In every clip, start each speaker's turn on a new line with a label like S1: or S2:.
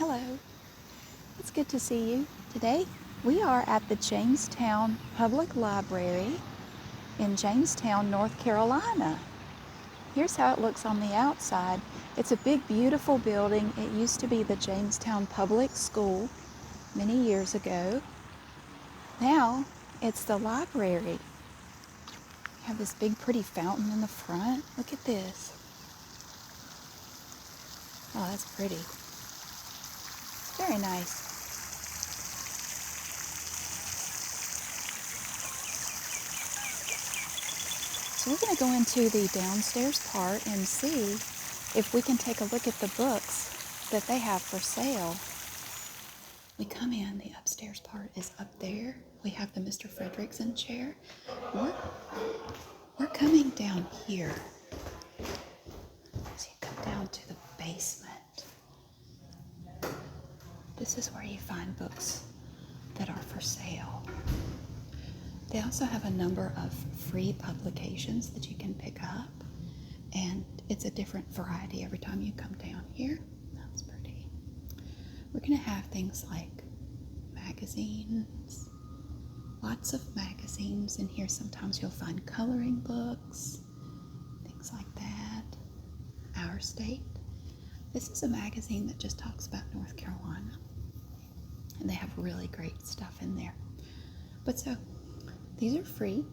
S1: Hello, it's good to see you. Today we are at the Jamestown Public Library in Jamestown, North Carolina. Here's how it looks on the outside. It's a big, beautiful building. It used to be the Jamestown Public School many years ago. Now it's the library. You have this big, pretty fountain in the front. Look at this. Oh, that's pretty. Very nice. So we're going to go into the downstairs part and see if we can take a look at the books that they have for sale. We come in, the upstairs part is up there. We have the Mr. Fredrickson chair. We're coming down here. So you come down to the basement. This is where you find books that are for sale. They also have a number of free publications that you can pick up, and it's a different variety every time you come down here. That's pretty. We're going to have things like magazines, lots of magazines in here. Sometimes you'll find coloring books, things like that. Our State. This is a magazine that just talks about North Carolina, and they have really great stuff in there. But so, these are free,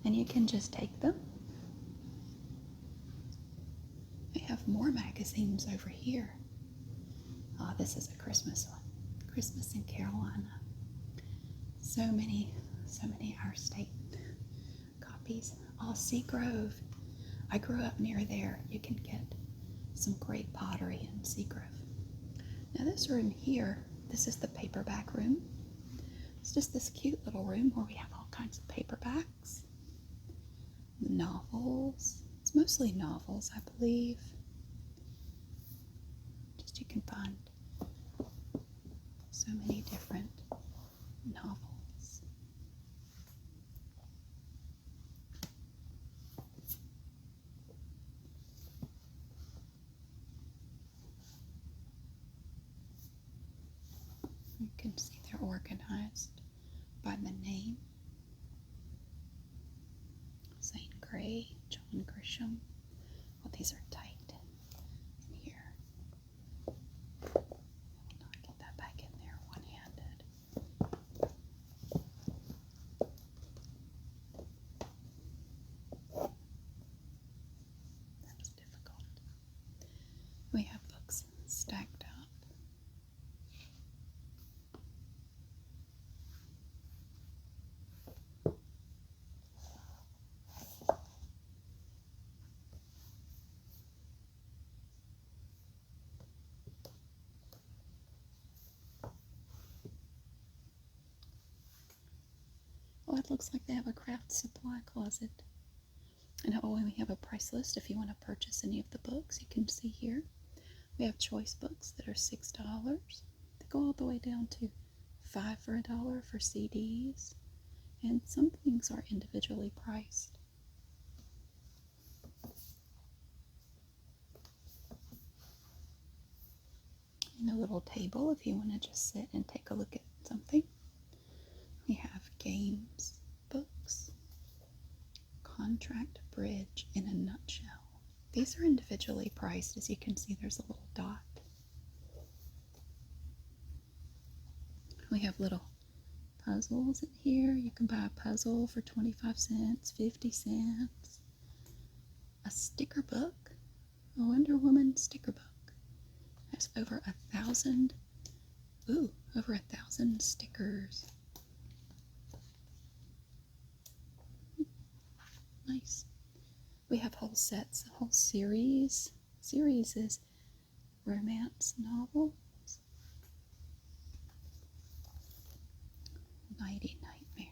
S1: and you can just take them. We have more magazines over here. Oh, this is a Christmas one. Christmas in Carolina. So many Our State copies. Oh, Seagrove. I grew up near there. You can get some great pottery in Seagrove. Now this room here, this is the paperback room. It's just this cute little room where we have all kinds of paperbacks, novels. It's mostly novels, I believe. Just you can find so many different novels. You can see they're organized by the name. St. Gray, John Grisham. Well, these are tight in here. I will not get that back in there one-handed. That was difficult. We have books stacked up. Well, it looks like they have a craft supply closet. And we have a price list if you want to purchase any of the books. You can see here. We have choice books that are $6. They go all the way down to $5 for $1 for CDs. And some things are individually priced. And a little table if you want to just sit and take a look at something. We have games, books, contract bridge in a nutshell. These are individually priced. As you can see, there's a little dot. We have little puzzles in here. You can buy a puzzle for 25 cents, 50 cents. A sticker book, a Wonder Woman sticker book. Has over 1,000, over 1,000 stickers. Nice. We have whole sets, a whole series. Series is romance novels. Nighty Nightmare.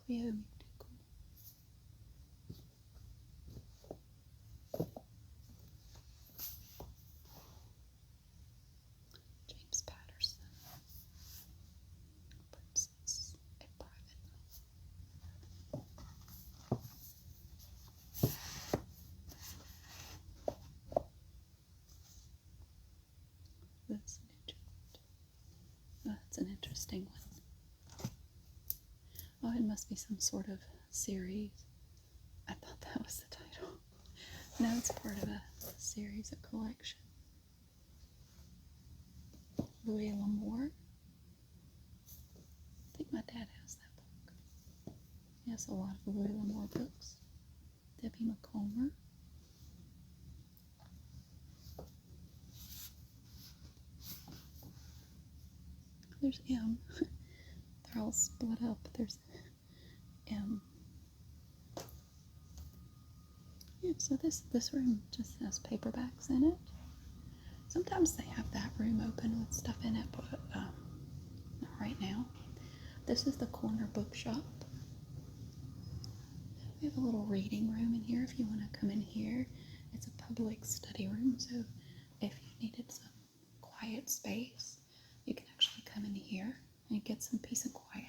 S1: Cleo McDougal. must be some sort of series. I thought that was the title. No, it's part of a series, a collection. Louis L'Amour. I think my dad has that book. He has a lot of Louis L'Amour books. Debbie McComber. There's M. They're all split up. There's M. Yeah, so this room just has paperbacks in it. Sometimes they have that room open with stuff in it, but not right now. This is the corner bookshop. We have a little reading room in here if you want to come in here. It's a public study room, so if you needed some quiet space, you can actually come in here and get some peace and quiet.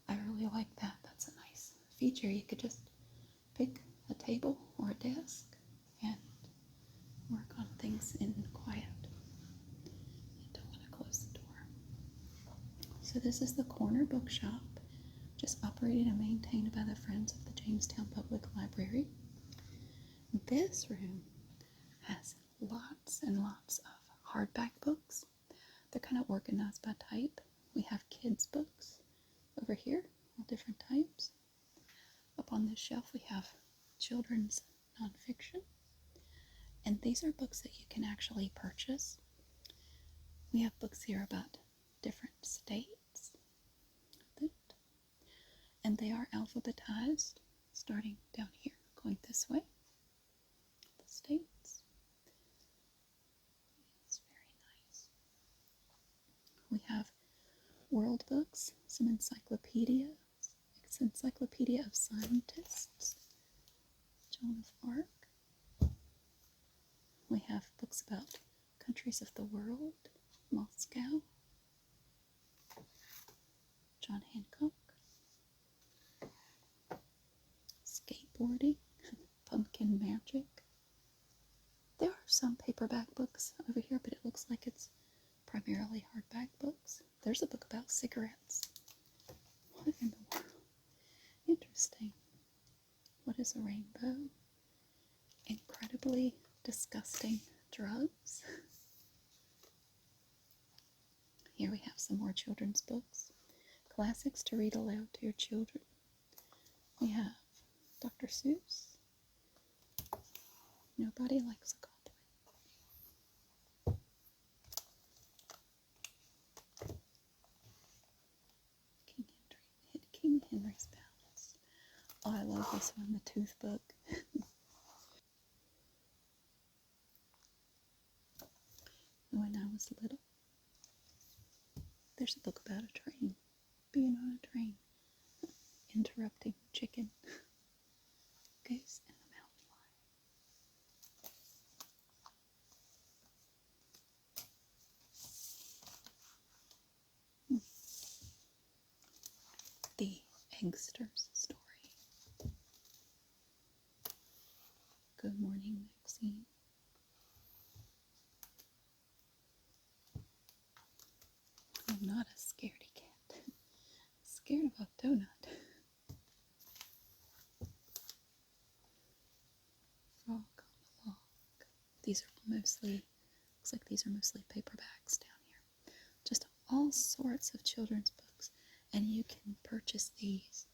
S1: I really like that. That's a nice feature. You could just pick a table or a desk and work on things in quiet. You don't want to close the door. So this is the corner bookshop, just operated and maintained by the Friends of the Jamestown Public Library. This room has lots and lots of hardback books. They're kind of organized by type. We have kids' books over here, all different types. Up on this shelf we have children's nonfiction. And these are books that you can actually purchase. We have books here about different states. And they are alphabetized, starting down here, going this way. The states. It's very nice. We have world books, some encyclopedias. It's Encyclopedia of Scientists, Joan of Arc. We have books about countries of the world, Moscow, John Hancock, skateboarding, pumpkin magic. There are some paperback books over here, but it looks like it's primarily hardback books. There's a book about cigarettes. What in the world? Interesting. What is a rainbow? Incredibly disgusting drugs. Here we have some more children's books. Classics to read aloud to your children. We have Dr. Seuss. Nobody likes a goblin. King Henry's Palace. Oh, I love this one, the Tooth Book. When I was little, there's a book about a train, being on a train, interrupting chicken, goose, and the mountain lion. The Eggsters Story. Good Morning Maxine. I'm not a scaredy cat. I'm scared of a donut. Frog on the Log. These are mostly, looks like these are mostly paperbacks down here. Just all sorts of children's books, and you can purchase these.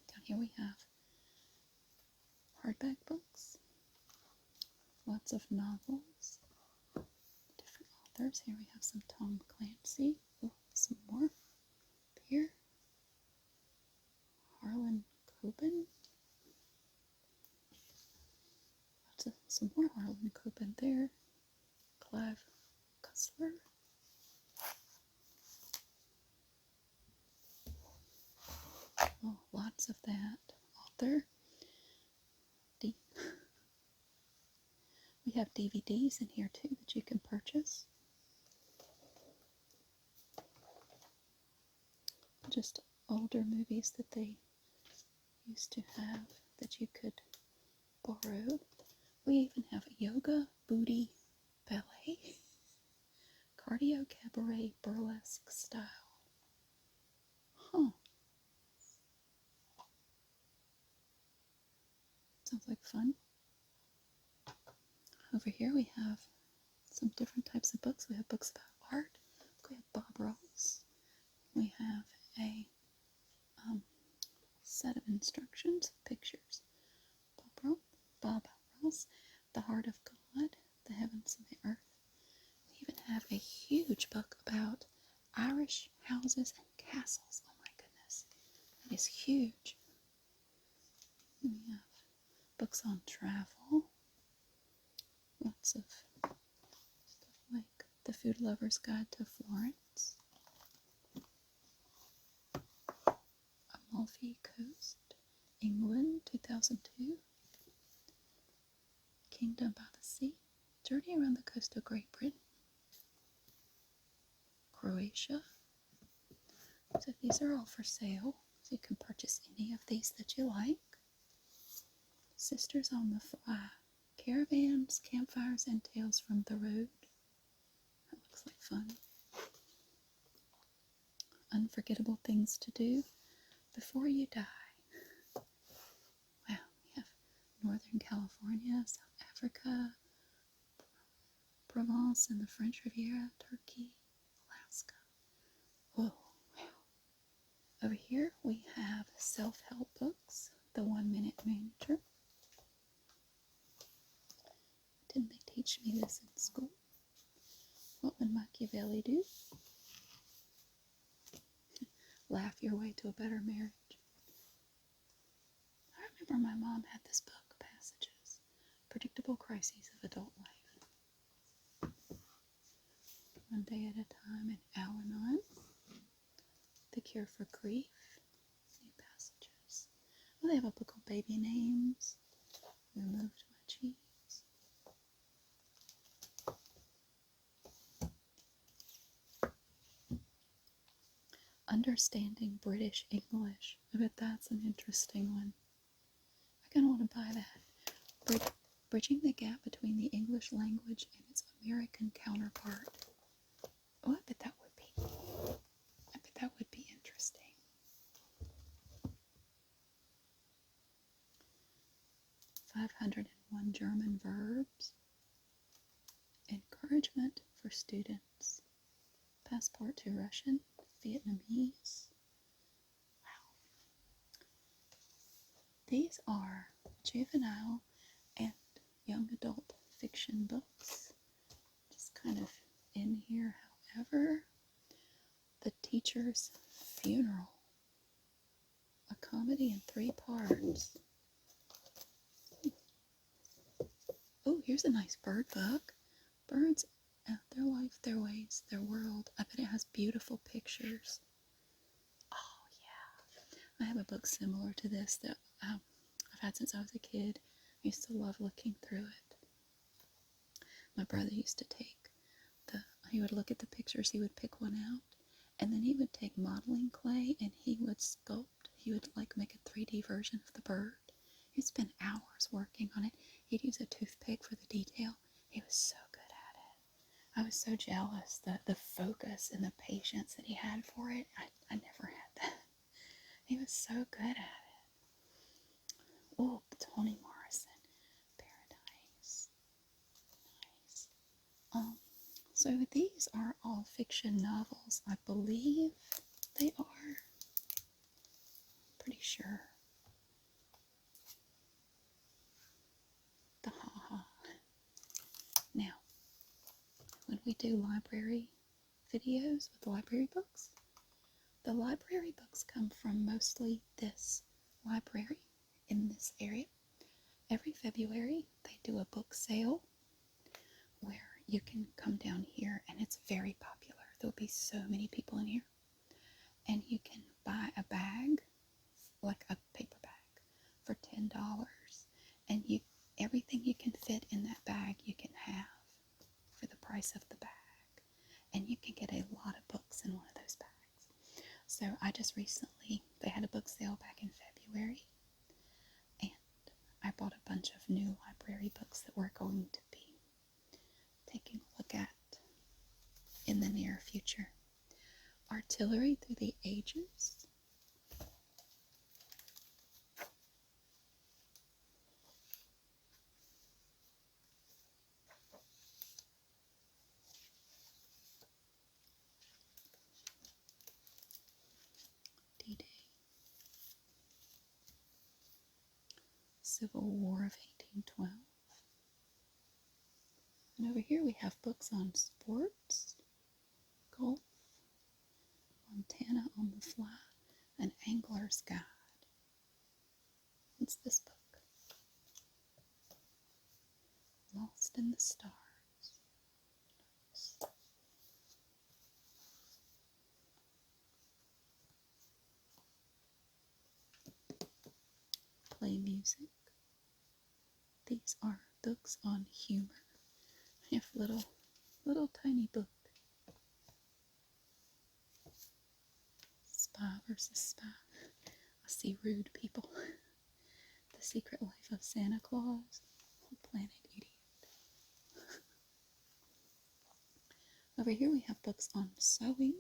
S1: Down here we have hardback books, lots of novels, different authors. Here we have some Tom Clancy. Oh, some more up here. Harlan Coben. Some more Harlan Coben there. Clive Cussler. Oh, lots of that author. We have DVDs in here too that you can purchase. Just older movies that they used to have that you could borrow. We even have yoga, booty, ballet, cardio, cabaret, burlesque style. Huh, sounds like fun. Over here we have some different types of books. We have books about art. We have Bob Ross. We have a set of instructions, pictures. Bob Ross, The Heart of God, The Heavens and the Earth. We even have a huge book about Irish houses and castles. Oh my goodness, that is huge. We have books on travel, lots of stuff like The Food Lover's Guide to Florence, Amalfi Coast, England, 2002, Kingdom by the Sea, Journey Around the Coast of Great Britain, Croatia. So these are all for sale, so you can purchase any of these that you like. Sisters on the Fly, Caravans, Campfires, and Tales from the Road. That looks like fun. Unforgettable Things to Do Before You Die. Wow, we have Northern California, South Africa, Provence and the French Riviera, Turkey, Alaska. Oh, wow. Over here we have self-help books, The 1 Minute Manager. Didn't they teach me this in school? What would Machiavelli do? Laugh Your Way to a Better Marriage. I remember my mom had this book, Passages, Predictable Crises of Adult Life. One Day at a Time in Al-Anon. The Cure for Grief. New Passages. Oh, they have a book on baby names. Removed My Cheese. Understanding British English. I bet that's an interesting one. I kind of want to buy that. Bridging the Gap Between the English Language and its American Counterpart. Oh, I bet that would be interesting. "501 German Verbs." Encouragement for Students. Passport to Russian, Vietnamese. Wow. These are juvenile and young adult fiction books. Just kind of in here, however. The Teacher's Funeral. A comedy in 3 parts. Oh, here's a nice bird book. Birds, Their Life, Their Ways, Their World. I bet it has beautiful pictures. Oh, yeah. I have a book similar to this that I've had since I was a kid. I used to love looking through it. My brother used to he would look at the pictures, he would pick one out, and then he would take modeling clay and he would sculpt. He would like make a 3D version of the bird. He'd spend hours working on it. He'd use a toothpick for the detail. He was so good at it. I was so jealous, the focus and the patience that he had for it. I never had that. He was so good at it. Oh, Toni Morrison, Paradise. Nice. So these are all fiction novels. I believe they are. Pretty sure. The ha-ha. Now, when we do library videos with library books, the library books come from mostly this library in this area. Every February, they do a book sale where you can come down here, and it's very popular. There'll be so many people in here. And you can buy a bag, like a paper bag, for $10. And everything you can fit in that bag, you can have for the price of the bag. And you can get a lot of books in one of those bags. So I just recently, they had a book sale back in February. And I bought a bunch of new library books that we're going to be taking a look at in the near future. Artillery Through the Ages. Civil War of 1812. And over here we have books on sports, golf, Montana on the Fly, an angler's guide. What's this book? Lost in the Stars. Play music. These are books on humor. I have little tiny book. Spy versus Spy. I see rude people. The Secret Life of Santa Claus. Planet Idiot. Over here we have books on sewing.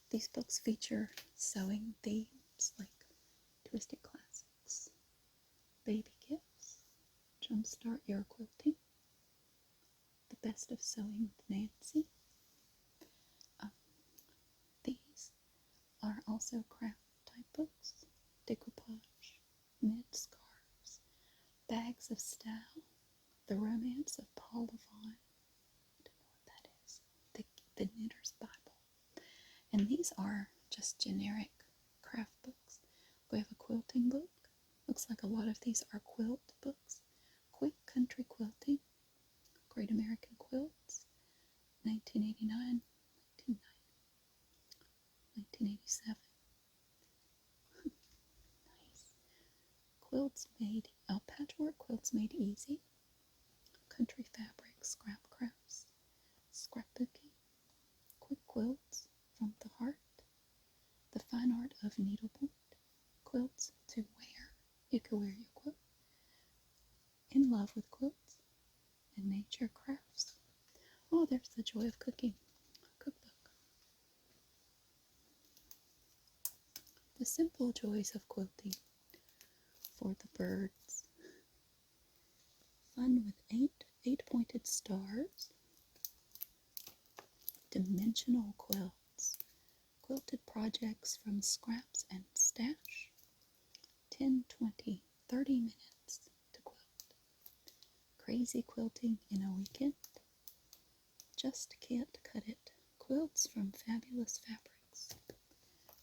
S1: These books feature sewing themes like Twisted Classics, Baby Gifts, Jumpstart Your Quilting, The Best of Sewing with Nancy. These are also craft type books, decoupage, knit scarves, bags of style, The Romance of Paul Levine. I don't know what that is. The Knitter's Bible. And these are just generic craft books. We have a quilting book. Looks like a lot of these are quilt books. Quick Country Quilting, Great American Quilts, 1989, 1987. Nice. Quilts made, patchwork quilts made easy. Country fabric, scrap crafts, scrapbooking, quick quilts from the heart, the fine art of needlepoint, quilts to wear. You can wear your quilt. In love with quilts and nature crafts. Oh, there's the Joy of Cooking cookbook. The Simple Joys of Quilting for the Birds. Fun with eight-pointed stars. Dimensional quilts. Quilted projects from scraps and stash. 10, 20, 30 minutes to quilt. Crazy quilting in a weekend. Just can't cut it. Quilts from fabulous fabrics.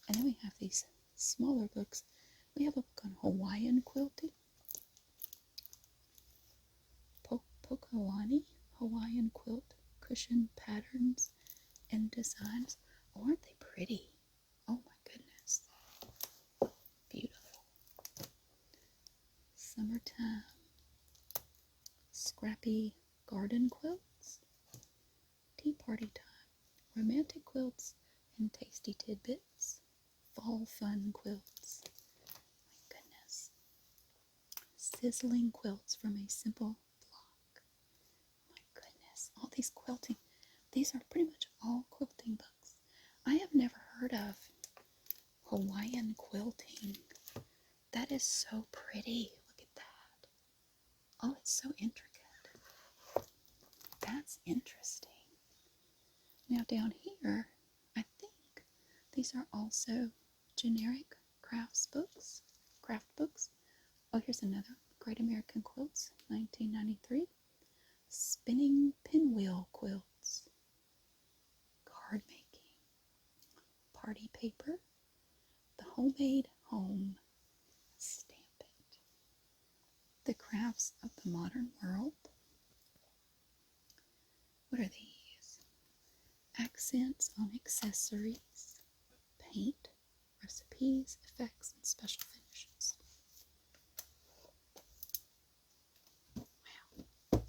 S1: And then we have these smaller books. We have a book on Hawaiian quilting. Pokalani Hawaiian quilt cushion patterns and designs. Oh, aren't they pretty? Oh my goodness. Beautiful. Summertime. Scrappy garden quilts. Tea party time. Romantic quilts and tasty tidbits. Fall fun quilts. My goodness. Sizzling quilts from a simple block. My goodness. All these quilting. These are pretty much all quilting books. I have never heard of Hawaiian quilting. That is so pretty. Look at that. Oh, it's so intricate. That's interesting. Now down here, I think these are also generic craft books. Oh, here's another. Great American Quilts, 1993. Spinning pinwheel quilts. Card making. Party paper. The homemade home. Stamp it. The crafts of the modern world. What are these? Accents on accessories. Paint. Recipes, effects, and special finishes. Wow.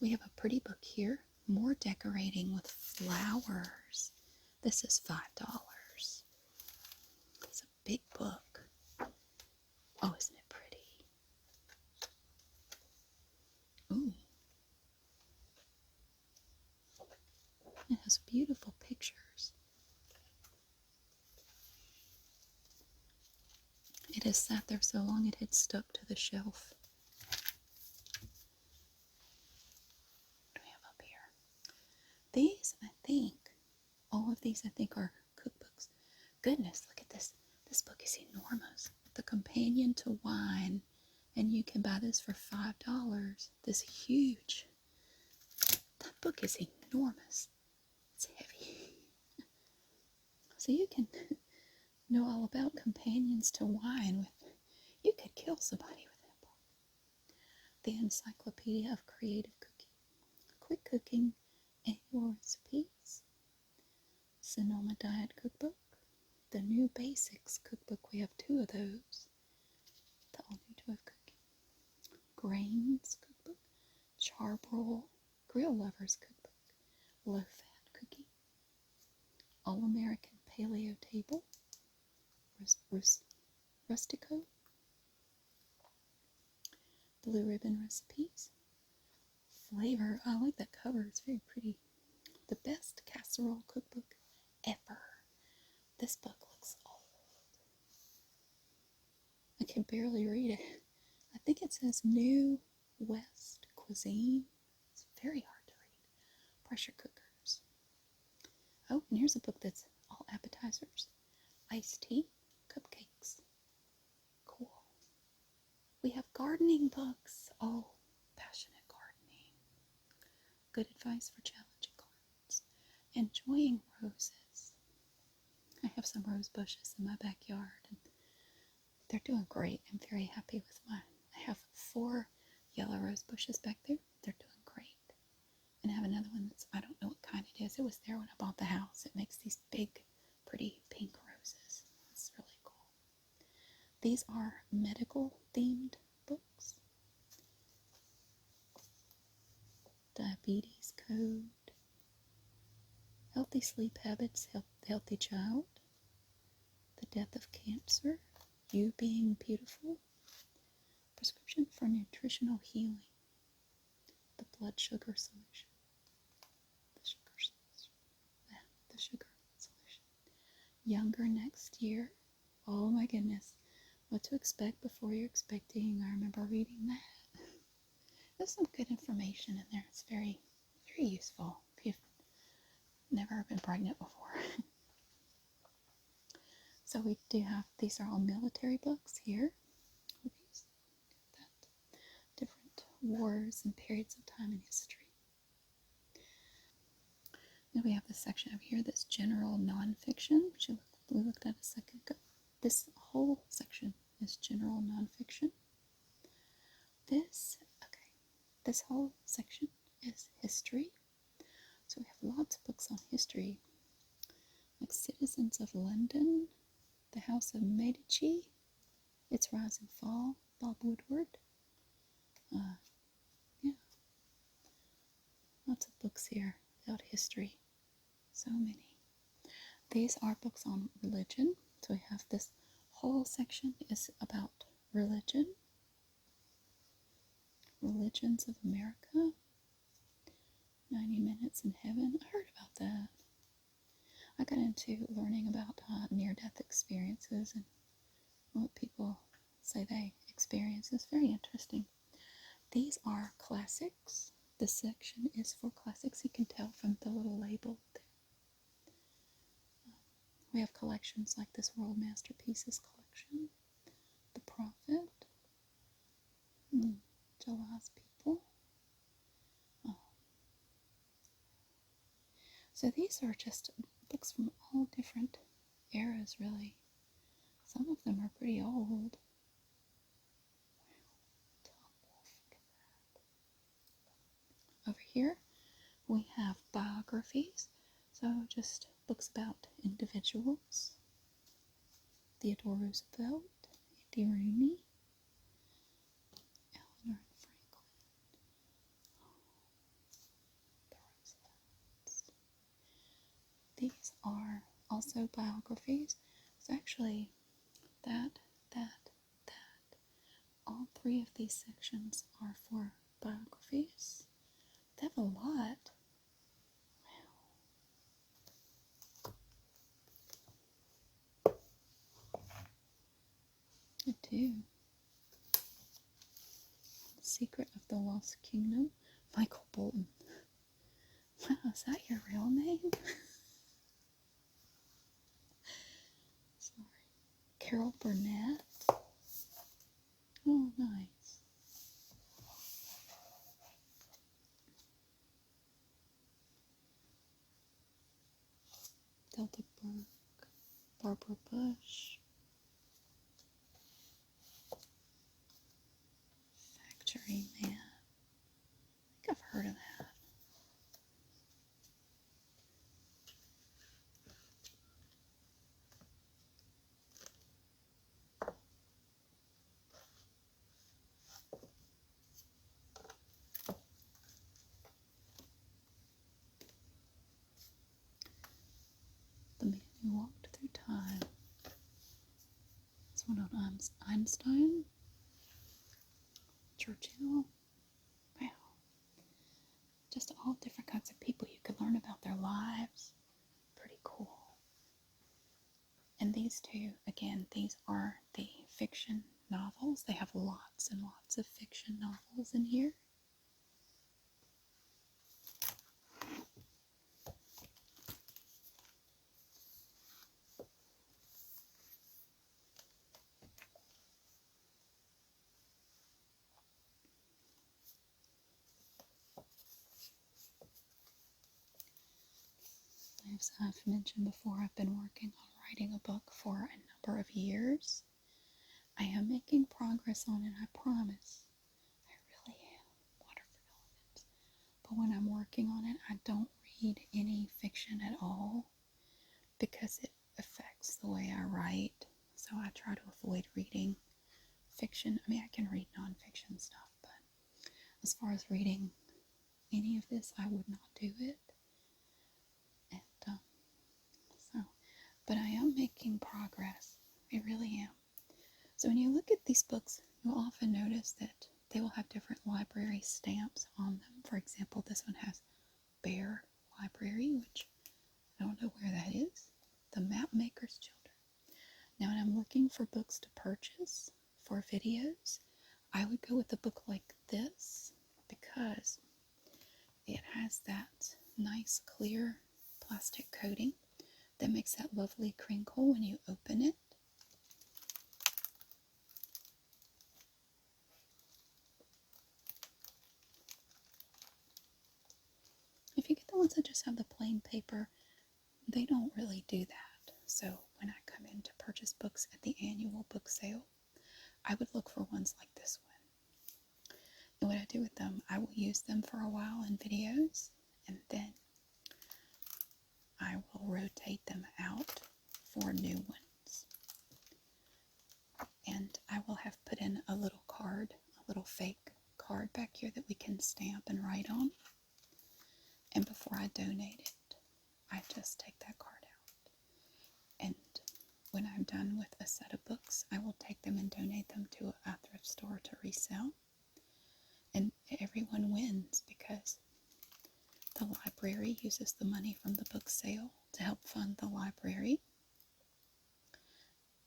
S1: We have a pretty book here. More decorating with flowers. This is $5. It's a big book. Oh, isn't it pretty? Ooh. It has beautiful pictures. It has sat there so long it had stuck to the shelf. What do we have up here? These, I think, all of these I think are cookbooks. Goodness, look at this. companion to wine, and you can buy this for $5. This huge. That book is enormous. It's heavy. So you can know all about companions to wine with. You could kill somebody with that book. The Encyclopedia of Creative Cooking. Quick Cooking Annual Recipes. Sonoma Diet Cookbook. The New Basics Cookbook. We have 2 of those. The All New Joy of Cooking. Grains Cookbook. Charbroil Grill Lovers Cookbook. Low Fat Cooking. All American Paleo Table. Rustico. Blue Ribbon Recipes. Flavor. I like that cover. It's very pretty. The Best Casserole Cookbook Ever. This book looks old. I can barely read it. I think it says New West Cuisine. It's very hard to read. Pressure cookers. Oh, and here's a book that's all appetizers. Iced tea. Cupcakes. Cool. We have gardening books. Oh, passionate gardening. Good advice for challenging gardens. Enjoying roses. I have some rose bushes in my backyard, and they're doing great. I'm very happy with mine. I have 4 yellow rose bushes back there. They're doing great. And I have another one that's, I don't know what kind it is. It was there when I bought the house. It makes these big, pretty pink roses. It's really cool. These are medical themed books. Diabetes Code. Healthy Sleep Habits, Healthy Child. The Death of Cancer. You Being Beautiful. Prescription for Nutritional Healing. The Blood Sugar Solution. The sugar solution. Younger Next Year. Oh my goodness. What to expect before you're expecting. I remember reading that. There's some good information in there. It's very, very useful if you've never been pregnant before. So we do have, these are all military books here. These, that, different wars and periods of time in history. Then we have this section over here that's general nonfiction, which we looked at a second ago. This whole section is general nonfiction. This whole section is history. So we have lots of books on history, like Citizens of London, The House of Medici, Its Rise and Fall, Bob Woodward. Yeah, lots of books here about history. So many. These are books on religion. So we have this whole section is about religion. Religions of America. 90 Minutes in Heaven. I heard about that. I got into learning about near-death experiences and what people say they experience. It's very interesting. These are classics. This section is for classics. You can tell from the little label there. We have collections like this World Masterpieces collection. The Prophet. July's People. So these are just books from all different eras, really. Some of them are pretty old. Over here, we have biographies. So just books about individuals. Theodore Roosevelt, Andy Rooney, Eleanor and Franklin, the Roosevelts. These are also biographies. So actually, all 3 of these sections are for biographies. They have a lot. I do. The Secret of the Lost Kingdom, Michael Bolton. Wow, is that your real name? Sorry. Carol Burnett. Barbara Bush. Factory Man. I think I've heard of that. The Man Who Walked Through Time. This one on Einstein. Churchill. Wow. Just all different kinds of people. You could learn about their lives. Pretty cool. And these two, again, these are the fiction novels. They have lots and lots of fiction novels in here. As I've mentioned before, I've been working on writing a book for a number of years. I am making progress on it, I promise. I really am. Water for elephants. But when I'm working on it, I don't read any fiction at all because it affects the way I write. So I try to avoid reading fiction. I mean, I can read nonfiction stuff, but as far as reading any of this, I would not do it. But I am making progress. I really am. So when you look at these books, you'll often notice that they will have different library stamps on them. For example, this one has Bear Library, which I don't know where that is. The Mapmaker's Children. Now when I'm looking for books to purchase for videos, I would go with a book like this because it has that nice clear plastic coating that makes that lovely crinkle when you open it. If you get the ones that just have the plain paper, they don't really do that. So when I come in to purchase books at the annual book sale, I would look for ones like this one. And what I do with them, I will use them for a while in videos, and then I will rotate them out for new ones. And I will have put in a little card, a little fake card back here that we can stamp and write on. And before I donate it, I just take that card out. And when I'm done with a set of books, I will take them and donate them to a thrift store to resell. And everyone wins because the library uses the money from the book sale to help fund the library.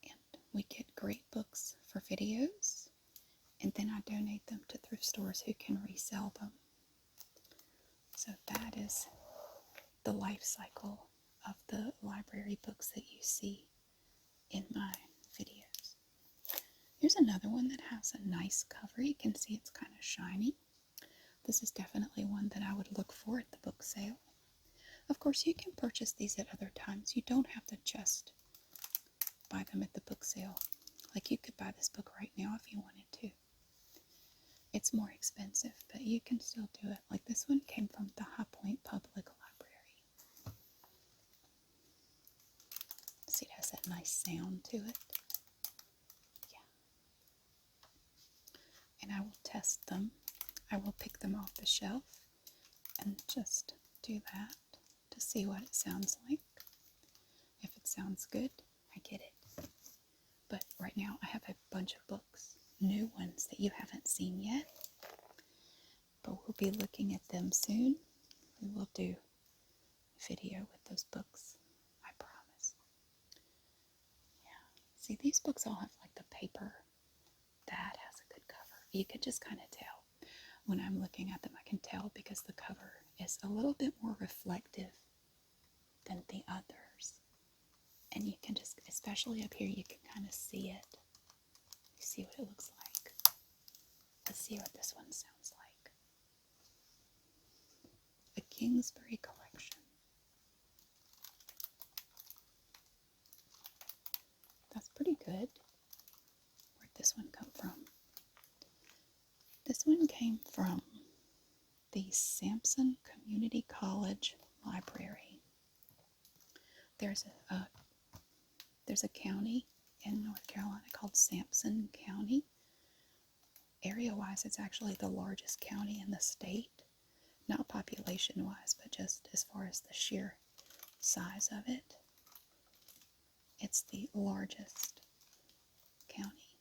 S1: And we get great books for videos. And then I donate them to thrift stores who can resell them. So that is the life cycle of the library books that you see in my videos. Here's another one that has a nice cover. You can see it's kind of shiny. This is definitely one that I would look for at the book sale. Of course, you can purchase these at other times. You don't have to just buy them at the book sale. Like you could buy this book right now if you wanted to. It's more expensive, but you can still do it. Like this one came from the High Point Public Library. See, it has that nice sound to it. Yeah. And I will test them. I will pick them off the shelf and just do that to see what it sounds like. If it sounds good, I get it. But right now I have a bunch of books, new ones that you haven't seen yet. But we'll be looking at them soon. We will do a video with those books, I promise. Yeah. See, these books all have like the paper. That has a good cover. You could just kind of tell. When I'm looking at them, I can tell because the cover is a little bit more reflective than the others. And you can just, especially up here, you can kind of see it. You see what it looks like. Let's see what this one sounds like. A Kingsbury collection. That's pretty good. Where'd this one come from? This one came from the Sampson Community College Library. There's a county in North Carolina called Sampson County. Area-wise, it's actually the largest county in the state. Not population-wise, but just as far as the sheer size of it. It's the largest county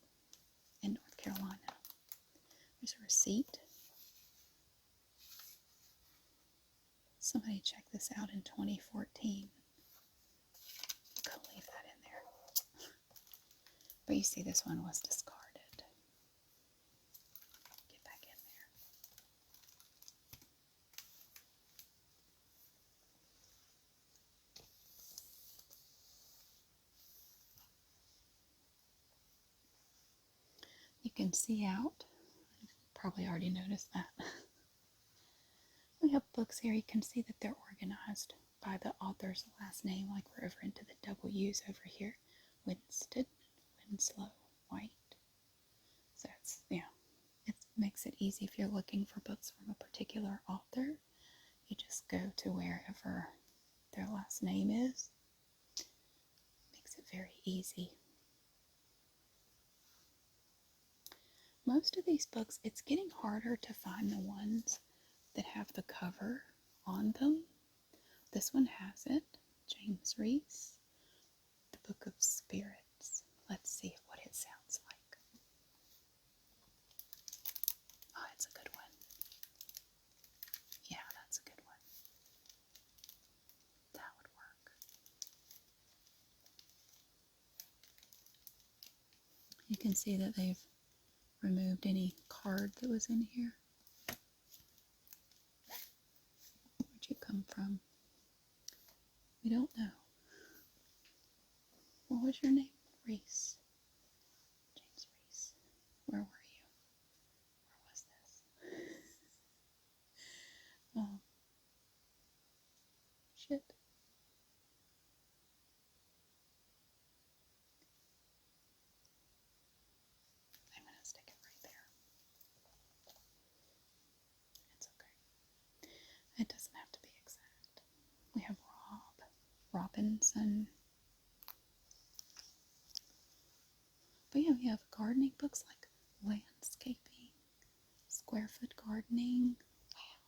S1: in North Carolina. There's a receipt. Somebody checked this out in 2014. Couldn't leave that in there. But you see, this one was discarded. Get back in there. You can see out. Probably already noticed that. We have books here. You can see that they're organized by the author's last name, like we're over into the W's over here. Winston, Winslow, White. So it's, it makes it easy if you're looking for books from a particular author. You just go to wherever their last name is. Makes it very easy. Most of these books, it's getting harder to find the ones that have the cover on them. This one has it. James Reese, The Book of Spirits. Let's see what it sounds like. Oh, it's a good one. Yeah, that's a good one. That would work. You can see that they've removed any card that was in here. Where'd you come from? We don't know. What was your name? Reese. James Reese. Where were you? Where was this? Oh. Shit. I'm going to stick it right there. It's okay. It doesn't have to be exact. We have Robinson. But yeah, we have gardening books like landscaping, square foot gardening. Wow.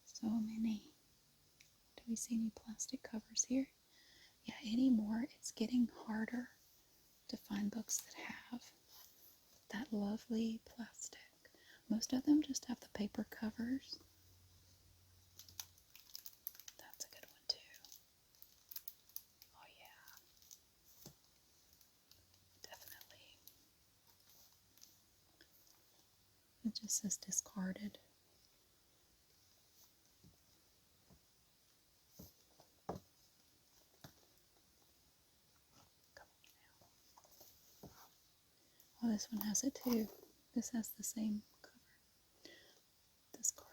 S1: So many. Do we see any plastic covers here? Yeah, anymore it's getting harder to find books that have that lovely plastic. Most of them just have the paper covers. That's a good one too. Oh yeah. Definitely. It just says discarded. Come on now. Oh, this one has it too. This has the same cover. Discarded.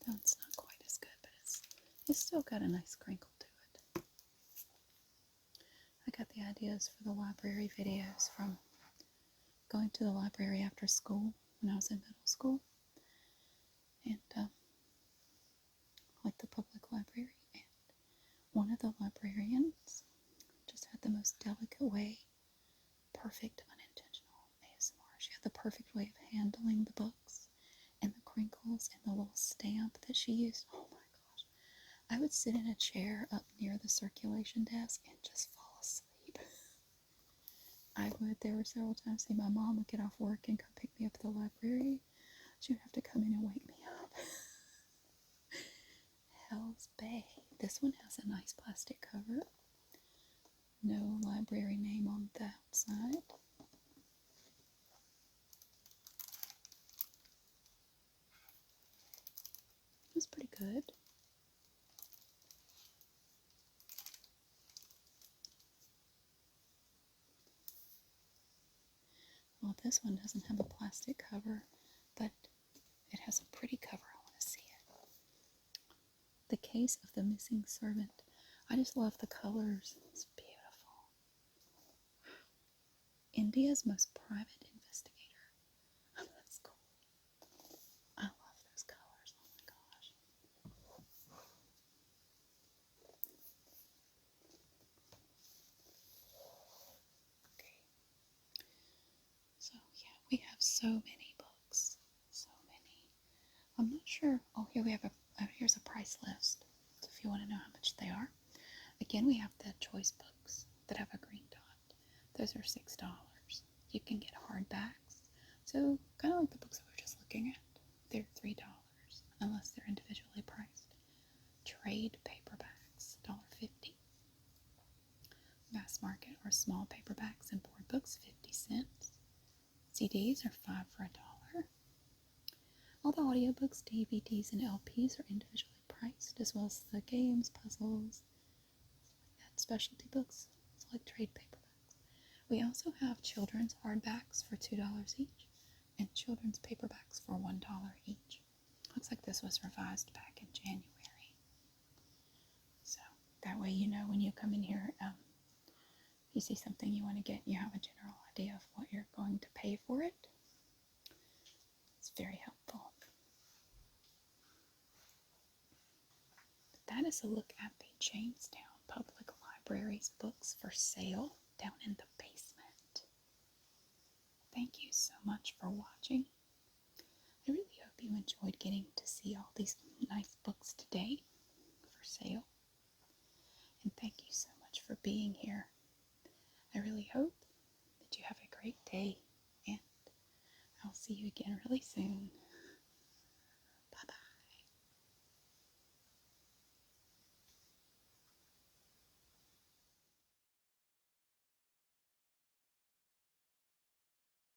S1: That's not quite as good, but it's still got a nice crinkle to it. I got the ideas for the library videos from going to the library after school when I was in middle school. And like the public library. And one of the librarians just had the most delicate way, perfect unintentional ASMR. She had the perfect way of handling the books and the crinkles and the little stamp that she used. Oh my gosh. I would sit in a chair up near the circulation desk and just fall asleep. There were several times, my mom would get off work and come pick me up at the library. She would have to come in and wake me up. Hell's Bay. This one has a nice plastic cover. No library name on the outside. That's pretty good. Well, this one doesn't have a plastic cover. Case of the Missing Servant. I just love the colors. It's beautiful. India's most private investigator. That's cool. I love those colors. Oh my gosh. Okay. So yeah, we have so many books. So many. I'm not sure. Oh, here we have here's a price list. So if you want to know how much they are. Again, we have the choice books that have a green dot. Those are $6. You can get hardbacks. So kind of like the books that we were just looking at. They're $3 unless they're individually priced. Trade paperbacks, $1.50. Mass market or small paperbacks and board books, 50 cents. CDs are $5 for $1. All the audiobooks, DVDs, and LPs are individually priced, as well as the games, puzzles, and specialty books, like trade paperbacks. We also have children's hardbacks for $2 each, and children's paperbacks for $1 each. Looks like this was revised back in January. So that way you know when you come in here, if you see something you want to get, you have a general idea of what you're going to pay for it. It's very helpful. That is a look at the Jamestown Public Library's books for sale down in the basement. Thank you so much for watching. I really hope you enjoyed getting to see all these nice books today for sale. And thank you so much for being here. I really hope that you have a great day, and I'll see you again really soon.